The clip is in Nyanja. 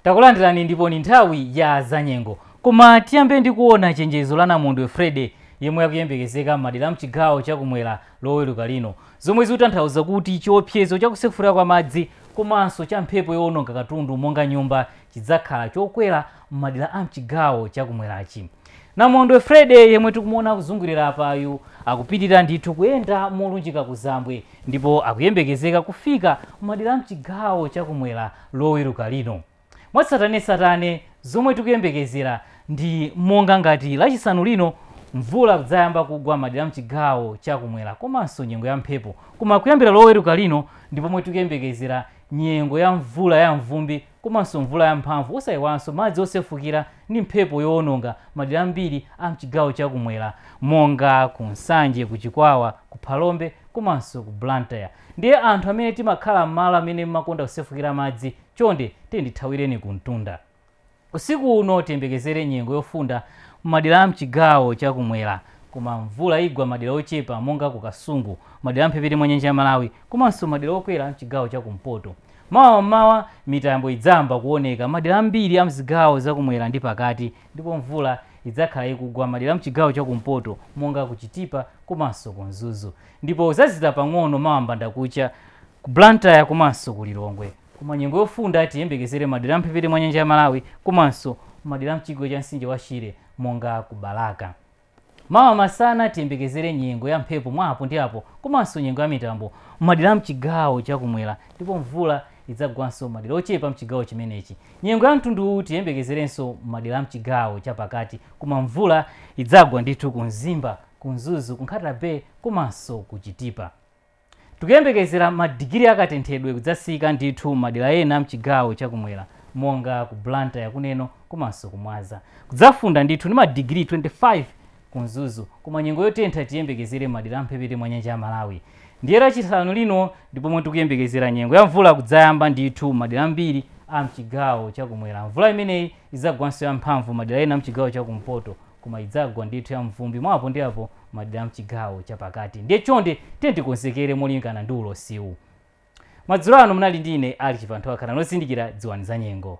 Takulandirani ndipo ni nthawi ya zanyengo. Koma tiyambe ndi kuona chenjezo la Namondwe Fred yemwe akuyembekezeka madera mchigawo chakumwera loweruka lino. Zomwe zikutanthauza kuti chiopsezo chakusefukira kwa madzi komanso cha mphepo yowononga katundu monga nyumba chidzakhala chokwera m'madera a mchigawo chakumwerachi. Namondwe Fred yemwe tikumuona kuzungulira apayu akupitirira ndithu kuyenda molunjika ku Zambwe ndipo akuyembekezeka kufika m'madera mchigawo chakumwera loweruka lino. Mwatsatanetsatane zomwe tikuyembekezera ndi monga ngati lachisanu lino mvula kudzayamba kugwa madera mchigawo chakumwera komanso nyengo ya mphepo. Koma kuyambira loweruka lino ndipo pomwe tikuyembekezera nyengo ya mvula ya mvumbi komanso mvula ya mphamvu osayiwanso madzi osefukira ndi mphepo yowononga madera ambiri a mchigawo chakumwera monga ku Nsanje, ku Chikwawa, ku Phalombe komanso ku Blantyre. Ndiye anthu amene timakhala m'malo amene mmakonda kusefukira madzi chonde tiyendithawireni ku mtunda. Usiku uno tiyembekezere nyengo yofunda m'madera a mchigawo chakumwera koma mvula igwa madera ochepa monga ku Kasungu, madera amphepete mwa nyanja ya Malawi komanso madera okwera mchigawo chakumpoto. Mawa mitambo idzamba kuoneka madera ambiri a mzigawo zakumwera ndi pakati ndipo mvula idzakhala ikugwa madera mchigawo chakumpoto monga ku Chitipa komanso ku Mzuzu. Ndipo zazita pang'ono mawambanda kucha ku Blantyre komanso ku Lilongwe. Koma nyengo yofunda tiyembekezere madera amphepete mwa nyanja ya Malawi komanso madera mchigwa cha Mtsinje wa Shire monga ku Balaka. Mawa masana tiyembekezere nyengo ya mphepo mwapo ndi apo komanso nyengo ya mitambo madera mchigawo chakumwera ndipo mvula idzagwanso madera ochepa mchigawo chimenechi. Nyengo ya mtundu tiyembekezerenso madera mchigawo chapakati koma mvula idzagwa ndithu ku Mzimba, ku Mzuzu, ku Nkhata Bay komanso ku Chitipa. Tikuyembekezera madigiri akatenthedwe kudzasika ndithu madera ena mchigawo chakumwera monga ku Blantyre kuneno komanso kumwaza. Kudzafunda ndithu ndi madigiri 25 ku Mzuzu koma nyengo yotentha tiyembekezere madera amphepete mwa nyanja ya Malawi. Ndiye lachisanu lino ndipo pomwe tikuyembekezera nyengo ya mvula kudzayamba ndithu madera ambiri a mchigawo chakumwera. Mvula imeneyi idzagwanso ya mphamvu madera ena mchigawo chakumpoto koma idzagwa ndithu ya mvumbi mwapo ndi apo madera mchigawo chapakati. Ndiye chonde tikonzekere molingana ndi ulosiwu. Madzulo ano munali ndine Ali Chipantho akhala nosindikira dziwani za nyengo.